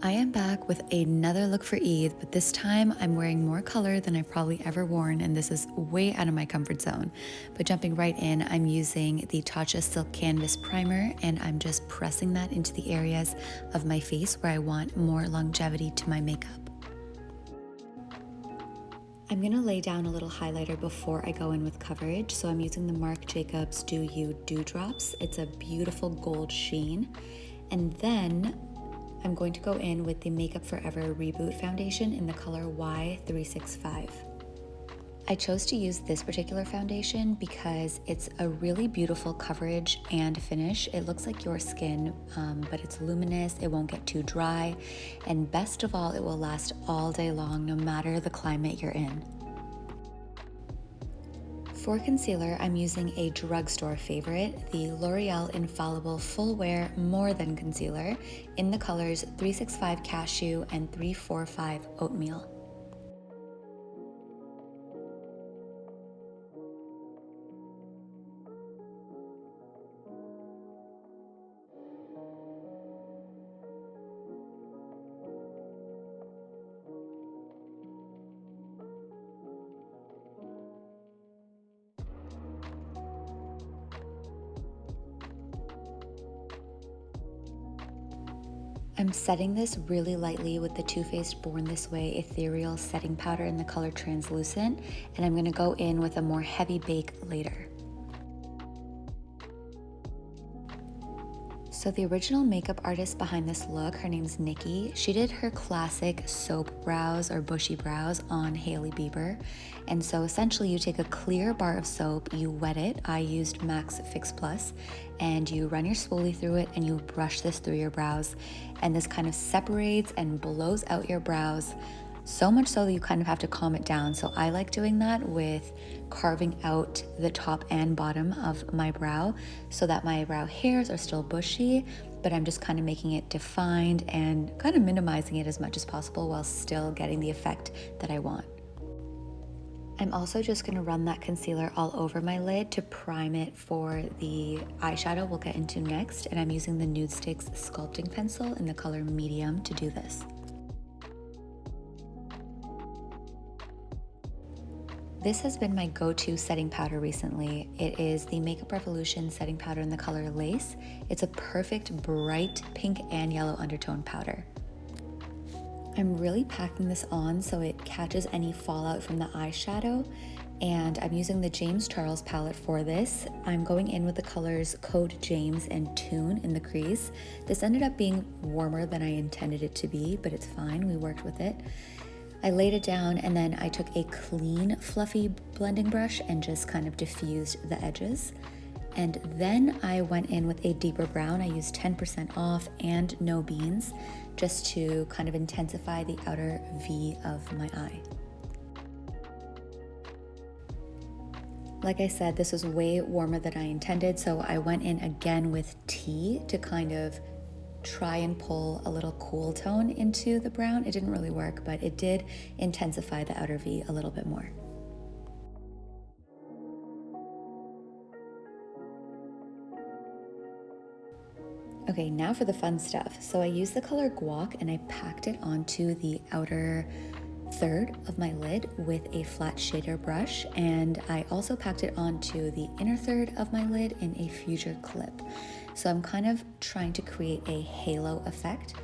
I am back with another look for Eid, but this time I'm wearing more color than I've probably ever worn, and this is way out of my comfort zone. But jumping right in, I'm using the Tatcha Silk Canvas Primer, and I'm just pressing that into the areas of my face where I want more longevity to my makeup. I'm gonna lay down a little highlighter before I go in with coverage, so I'm using the Marc Jacobs Do You Dewdrops. It's a beautiful gold sheen. And then I'm going to go in with the Makeup Forever Reboot foundation in the color Y365. I chose to use this particular foundation because it's a really beautiful coverage and finish. It looks like your skin, but it's luminous, it won't get too dry, and best of all, it will last all day long no matter the climate you're in. For concealer, I'm using a drugstore favorite, the L'Oreal Infallible Full Wear More Than Concealer in the colors 365 Cashew and 345 Oatmeal. I'm setting this really lightly with the Too Faced Born This Way Ethereal Setting Powder in the color Translucent, and I'm going to go in with a more heavy bake later. So the original makeup artist behind this look, her name's Nikki. She did her classic soap brows or bushy brows on Hailey Bieber. And so essentially you take a clear bar of soap, you wet it, I used Max Fix Plus, and you run your spoolie through it and you brush this through your brows. And this kind of separates and blows out your brows, so much so that you kind of have to calm it down. So I like doing that with carving out the top and bottom of my brow so that my brow hairs are still bushy, but I'm just kind of making it defined and kind of minimizing it as much as possible while still getting the effect that I want. I'm also just going to run that concealer all over my lid to prime it for the eyeshadow we'll get into next, and I'm using the NudeStix Sculpting Pencil in the color Medium to do this. This has been my go-to setting powder recently. It is the Makeup Revolution setting powder in the color Lace. It's a perfect bright pink and yellow undertone powder. I'm really packing this on so it catches any fallout from the eyeshadow, and I'm using the James Charles palette for this. I'm going in with the colors Code James and Tune in the crease. This ended up being warmer than I intended it to be, but it's fine, we worked with it. I laid it down and then I took a clean, fluffy blending brush and just kind of diffused the edges. And then I went in with a deeper brown. I used 10% off and No Beans just to kind of intensify the outer V of my eye. Like I said, this was way warmer than I intended, so I went in again with Tea to kind of try and pull a little cool tone into the brown. It didn't really work, but it did intensify the outer V a little bit more. Okay, now for the fun stuff. So I used the color Guac and I packed it onto the outer third of my lid with a flat shader brush, and I also packed it onto the inner third of my lid in a future clip. So I'm kind of trying to create a halo effect,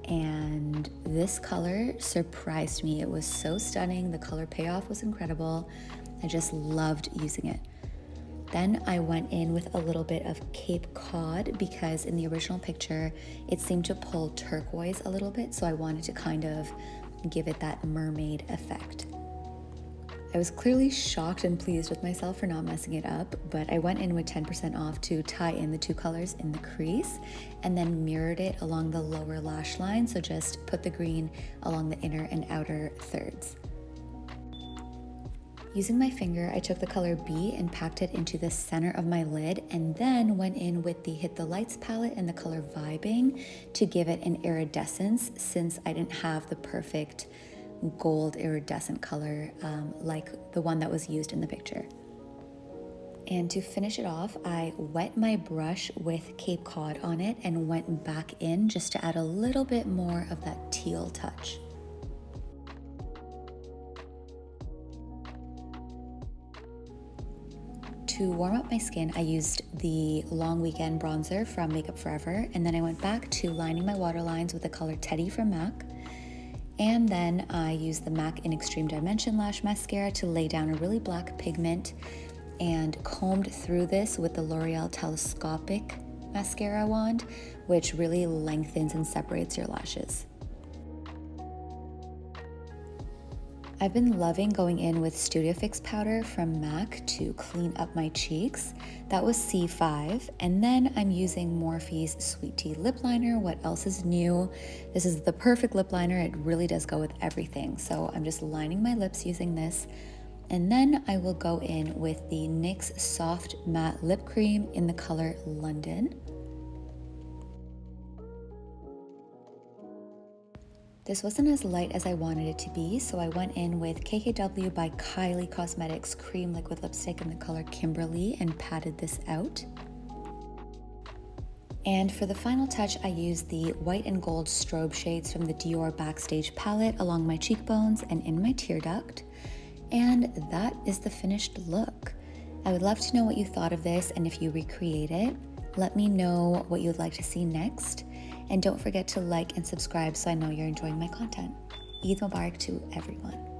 and this color surprised me. It was so stunning. The color payoff was incredible. I just loved using it. Then I went in with a little bit of Cape Cod because in the original picture, it seemed to pull turquoise a little bit, so I wanted to kind of give it that mermaid effect. I was clearly shocked and pleased with myself for not messing it up, but I went in with 10% off to tie in the two colors in the crease and then mirrored it along the lower lash line, so just put the green along the inner and outer thirds. Using my finger, I took the color B and packed it into the center of my lid, and then went in with the Hit the Lights palette and the color Vibing to give it an iridescence, since I didn't have the perfect gold iridescent color like the one that was used in the picture. And to finish it off, I wet my brush with Cape Cod on it and went back in just to add a little bit more of that teal touch. To warm up my skin, I used the Long Weekend bronzer from Makeup Forever, and then I went back to lining my waterlines with the color Teddy from MAC. And then I used the MAC in Extreme Dimension Lash Mascara to lay down a really black pigment and combed through this with the L'Oreal Telescopic mascara wand, which really lengthens and separates your lashes. I've been loving going in with Studio Fix powder from MAC to clean up my cheeks. That was C5. And then I'm using Morphe's Sweet Tea Lip Liner. What else is new? This is the perfect lip liner. It really does go with everything. So I'm just lining my lips using this. And then I will go in with the NYX Soft Matte Lip Cream in the color London. This wasn't as light as I wanted it to be, so I went in with KKW by Kylie Cosmetics Cream Liquid Lipstick in the color Kimberley and patted this out. And for the final touch, I used the white and gold strobe shades from the Dior Backstage palette along my cheekbones and in my tear duct. And that is the finished look. I would love to know what you thought of this, and if you recreate it, let me know what you would like to see next. And don't forget to like and subscribe so I know you're enjoying my content. Eid Mubarak to everyone.